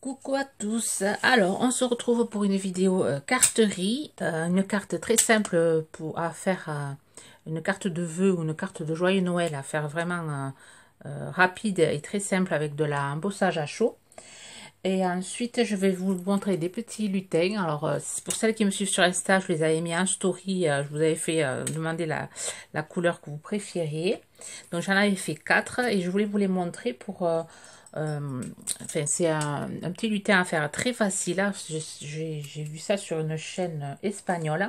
Coucou à tous, alors on se retrouve pour une vidéo carterie, une carte très simple à faire, une carte de vœux ou une carte de joyeux Noël à faire vraiment rapide et très simple avec de l'embossage à chaud. Et ensuite je vais vous montrer des petits lutins. Alors pour celles qui me suivent sur Insta, je les avais mis en story, je vous avais fait demander la couleur que vous préfériez. Donc j'en avais fait 4 et je voulais vous les montrer pour... enfin, c'est un petit lutin à faire très facile. Hein. J'ai vu ça sur une chaîne espagnole.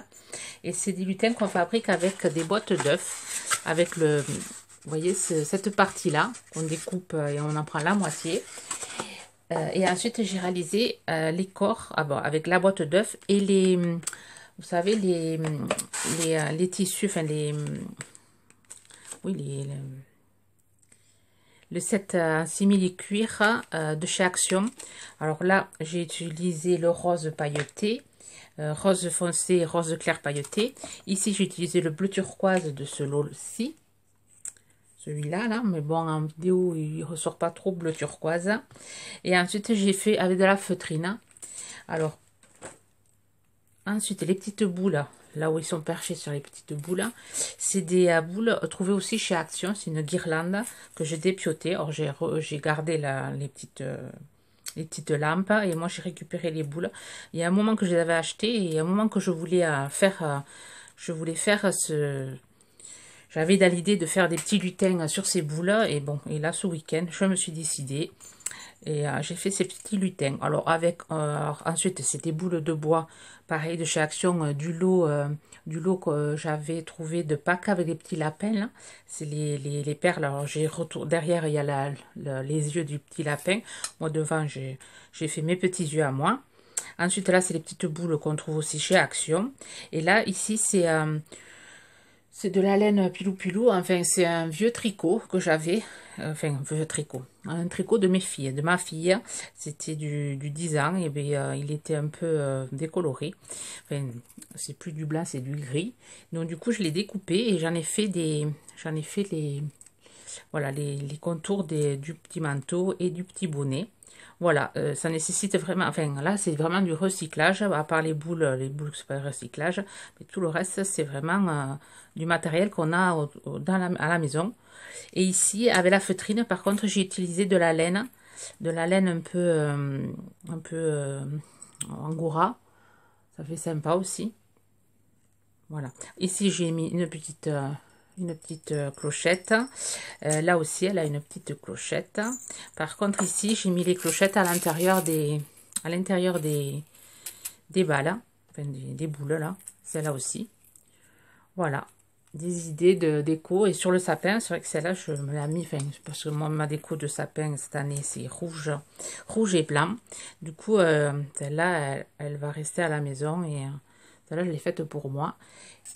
Et c'est des lutins qu'on fabrique avec des boîtes d'œufs. Avec le, vous voyez, cette partie-là qu'on découpe et on en prend la moitié. Et ensuite, j'ai réalisé les corps avec la boîte d'œufs et les, vous savez, les tissus, enfin oui, le set simili-cuir de chez Action. Alors là, j'ai utilisé le rose pailleté, rose foncé et rose clair pailleté. Ici, j'ai utilisé le bleu turquoise de ce lot-ci. Celui-là, là, mais bon, en vidéo, il ressort pas trop bleu turquoise. Et ensuite, j'ai fait avec de la feutrine. Alors, ensuite, les petites boules, là où ils sont perchés sur les petites boules, c'est des boules trouvées aussi chez Action. C'est une guirlande que j'ai dépiotée. Or, j'ai gardé les petites lampes et moi, j'ai récupéré les boules. Il y a un moment que je les avais achetées et un moment que je voulais faire ce... J'avais l'idée de faire des petits lutins sur ces boules et bon, et là ce week-end, je me suis décidée et j'ai fait ces petits lutins. Alors ensuite, c'est des boules de bois, pareil de chez Action, du lot que j'avais trouvé de Pâques avec des petits lapins. C'est les perles. Alors derrière, il y a les yeux du petit lapin. Moi devant, j'ai fait mes petits yeux à moi. Ensuite là, c'est les petites boules qu'on trouve aussi chez Action. Et là, ici, c'est de la laine pilou-pilou, enfin c'est un vieux tricot que j'avais, enfin vieux tricot, un tricot de ma fille, c'était du 10 ans, et bien il était un peu décoloré, enfin c'est plus du blanc, c'est du gris, donc du coup je l'ai découpé et j'en ai fait voilà, les contours du petit manteau et du petit bonnet. Voilà, ça nécessite vraiment, enfin là c'est vraiment du recyclage, à part les boules c'est pas le recyclage, mais tout le reste c'est vraiment du matériel qu'on a à la maison. Et ici, avec la feutrine, par contre, j'ai utilisé de la laine un peu angora, ça fait sympa aussi. Voilà, ici j'ai mis une petite clochette. Là aussi, elle a une petite clochette. Par contre, ici, j'ai mis les clochettes à l'intérieur des balles, enfin des boules là. Celle-là aussi. Voilà, des idées de déco. Et sur le sapin, c'est vrai que celle-là, je me l'ai mis, enfin, parce que moi, ma déco de sapin cette année, c'est rouge et blanc. Du coup, celle-là, elle va rester à la maison et celle-là, je l'ai faite pour moi.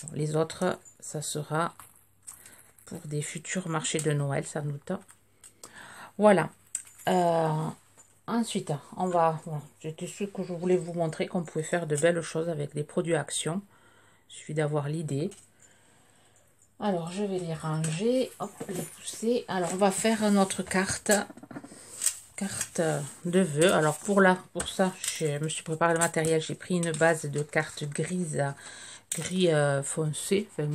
Bon, les autres, ça sera pour des futurs marchés de Noël, sans doute. Voilà. Ensuite, on va... Voilà, c'était ce que je voulais vous montrer, qu'on pouvait faire de belles choses avec des produits Action. Il suffit d'avoir l'idée. Alors, je vais les ranger. Hop, les pousser. Alors, on va faire notre carte de vœux. Alors, pour ça, je me suis préparé le matériel. J'ai pris une base de carte gris foncé. Enfin,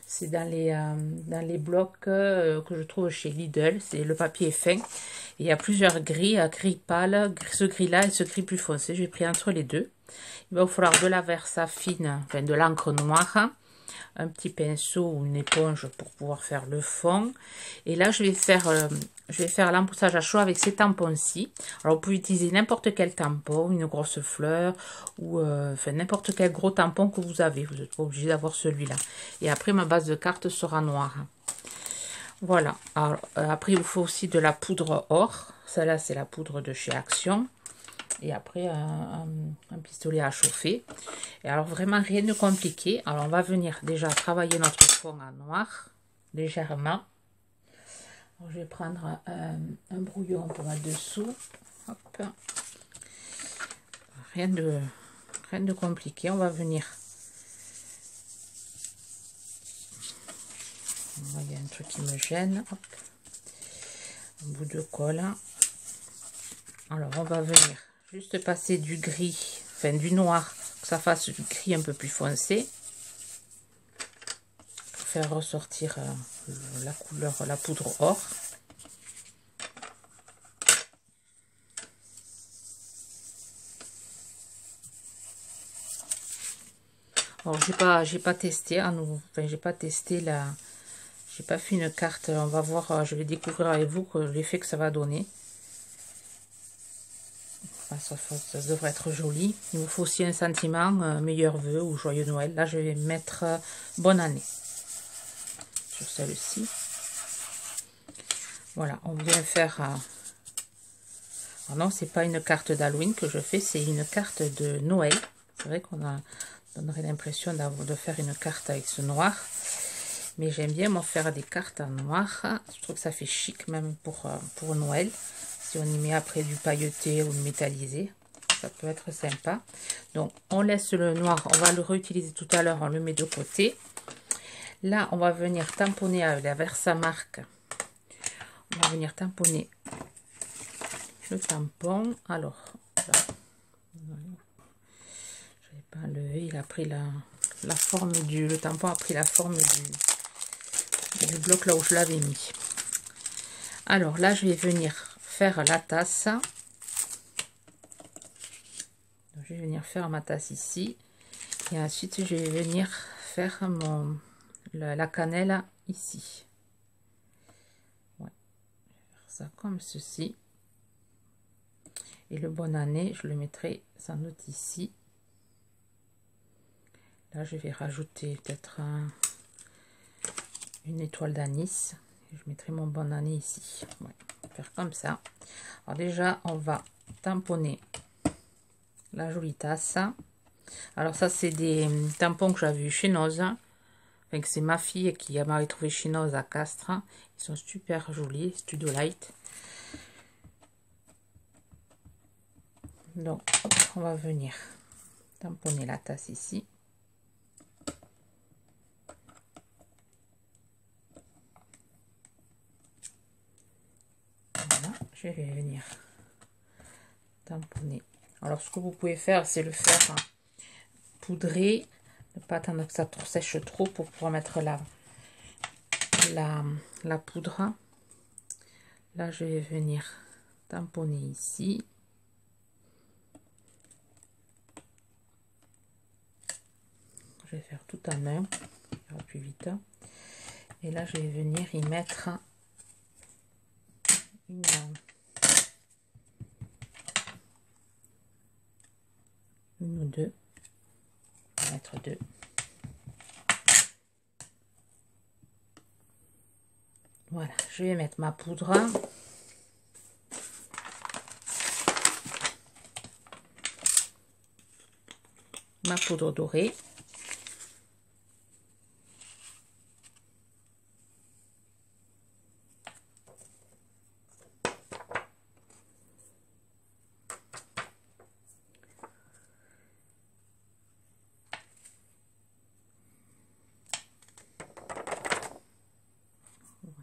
c'est dans les blocs que je trouve chez Lidl. C'est le papier est fin. Et il y a plusieurs gris, gris pâle, ce gris-là et ce gris plus foncé. J'ai pris entre les deux. Il va vous falloir de la Versafine, enfin de l'encre noire, un petit pinceau ou une éponge pour pouvoir faire le fond. Et là, je vais faire l'embossage à chaud avec ces tampons-ci. Alors, vous pouvez utiliser n'importe quel tampon, une grosse fleur ou enfin n'importe quel gros tampon que vous avez. Vous n'êtes pas obligé d'avoir celui-là. Et après, ma base de carte sera noire. Voilà. Alors, après, il vous faut aussi de la poudre or. Celle-là, c'est la poudre de chez Action. Et après, un pistolet à chauffer. Et alors, vraiment, rien de compliqué. Alors, on va venir déjà travailler notre fond en noir, légèrement. Alors, je vais prendre un brouillon pour mettre dessous. Hop. Rien de compliqué. On va venir... Il y a un truc qui me gêne. Hop. Un bout de colle. Alors, on va venir juste passer du gris, enfin du noir, que ça fasse du gris un peu plus foncé. Pour faire ressortir la couleur, la poudre or. Alors, j'ai pas testé à nouveau, enfin, j'ai pas testé la... J'ai pas fait une carte, on va voir, je vais découvrir avec vous l'effet que ça va donner. Enfin, ça devrait être joli. Il me faut aussi un sentiment, meilleurs vœux ou joyeux Noël. Là, je vais mettre bonne année sur celle-ci. Voilà, on vient faire... Alors non, c'est pas une carte d'Halloween que je fais, c'est une carte de Noël. C'est vrai qu'on donnerait l'impression de faire une carte avec ce noir. Mais j'aime bien m'en faire des cartes en noir. Je trouve que ça fait chic même pour Noël. Si on y met après du pailleté ou du métallisé, ça peut être sympa. Donc on laisse le noir, on va le réutiliser tout à l'heure, on le met de côté. Là on va venir tamponner avec la Versamark. On va venir tamponner le tampon. Alors, là, je n'avais pas enlevé, il a pris la forme le tampon a pris la forme du bloc là où je l'avais mis. Alors là, je vais venir faire la tasse. Donc, je vais venir faire ma tasse ici. Et ensuite, je vais venir faire la cannelle ici. Ouais. Je vais faire ça comme ceci. Et le bonne année, je le mettrai sans doute ici. Là, je vais rajouter peut-être une étoile d'anis. Je mettrai mon bonne année ici. Ouais, on va faire comme ça. Alors déjà, on va tamponner la jolie tasse. Alors ça, c'est des tampons que j'avais eu chez Noz. Enfin, c'est ma fille qui m'avait trouvé chez Noz à Castres. Ils sont super jolis, Studio Light. Donc, hop, on va venir tamponner la tasse ici. Voilà, je vais venir tamponner. Alors, ce que vous pouvez faire, c'est le faire poudrer, ne pas attendre que ça sèche trop pour pouvoir mettre la poudre. Là, je vais venir tamponner ici. Je vais faire tout à main, ça ira plus vite. Et là, je vais venir y mettre une ou deux. Je vais mettre deux. Voilà, je vais mettre ma poudre. Ma poudre dorée.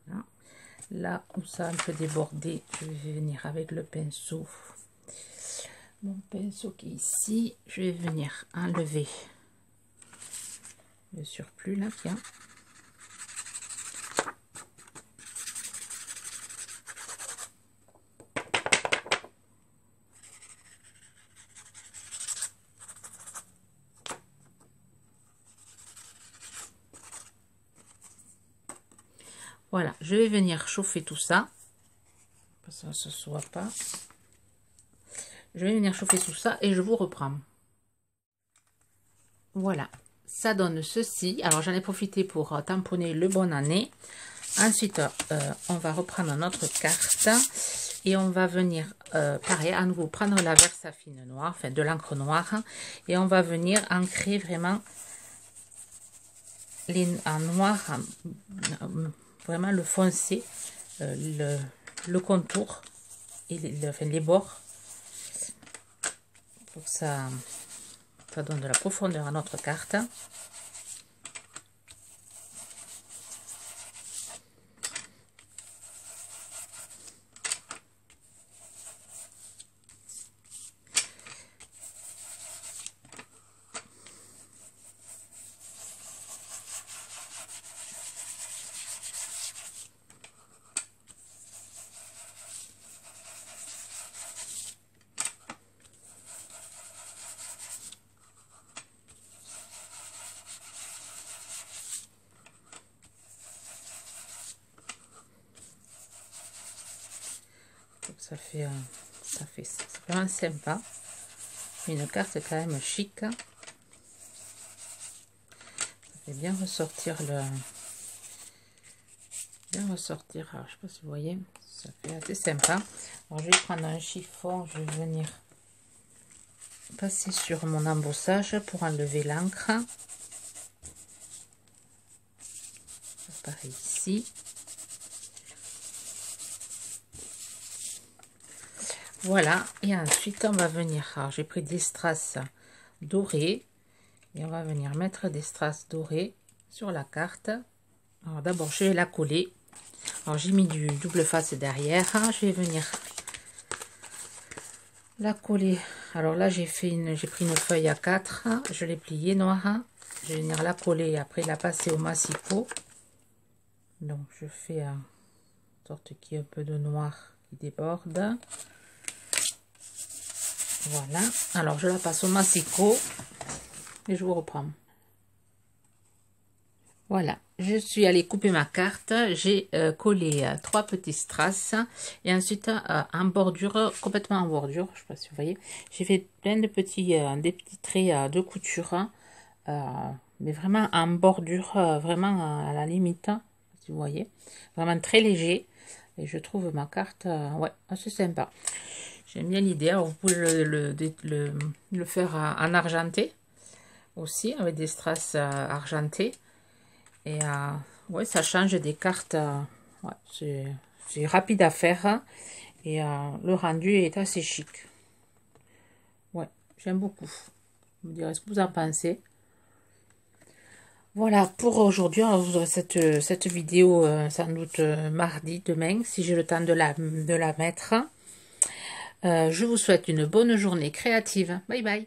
Voilà. Là où ça a un peu débordé, je vais venir avec le pinceau. Mon pinceau qui est ici, je vais venir enlever le surplus là, tiens. Voilà, je vais venir chauffer tout ça. Parce que ça ne se soit pas. Je vais venir chauffer tout ça et je vous reprends. Voilà, ça donne ceci. Alors j'en ai profité pour tamponner le bonne année. Ensuite, on va reprendre notre carte et on va venir, pareil, à nouveau prendre la Versafine noire, enfin de l'encre noire, et on va venir ancrer vraiment en noir, vraiment le foncé, le contour et les bords, pour que ça donne de la profondeur à notre carte. c'est vraiment sympa. Une carte quand même chic. Ça fait bien ressortir le... Alors, je sais pas si vous voyez, ça fait assez sympa. Alors, je vais prendre un chiffon, je vais venir passer sur mon embossage pour enlever l'encre. Pareil ici. Voilà, et ensuite on va venir, alors j'ai pris des strass dorés et on va venir mettre des strass dorés sur la carte. Alors d'abord je vais la coller. Alors j'ai mis du double face derrière, je vais venir la coller. Alors là j'ai pris une feuille A4, je l'ai pliée noire, je vais venir la coller et après la passer au massicot. Donc je fais en sorte qu'il y ait un peu de noir qui déborde. Voilà, alors je la passe au massicot et je vous reprends. Voilà, je suis allée couper ma carte, j'ai collé 3 petits strass et ensuite en bordure, complètement en bordure, je ne sais pas si vous voyez, j'ai fait plein de petits, des petits traits de couture, mais vraiment en bordure, vraiment à la limite, si vous voyez, vraiment très léger et je trouve ma carte ouais, assez sympa. J'aime bien l'idée. Vous pouvez le faire en argenté aussi, avec des strass argentés. Et ouais, ça change des cartes. Ouais, c'est rapide à faire. Et le rendu est assez chic. Ouais, j'aime beaucoup. Vous me direz ce que vous en pensez. Voilà pour aujourd'hui. Vous aurez cette vidéo sans doute mardi, demain, si j'ai le temps de la mettre. Je vous souhaite une bonne journée créative. Bye bye.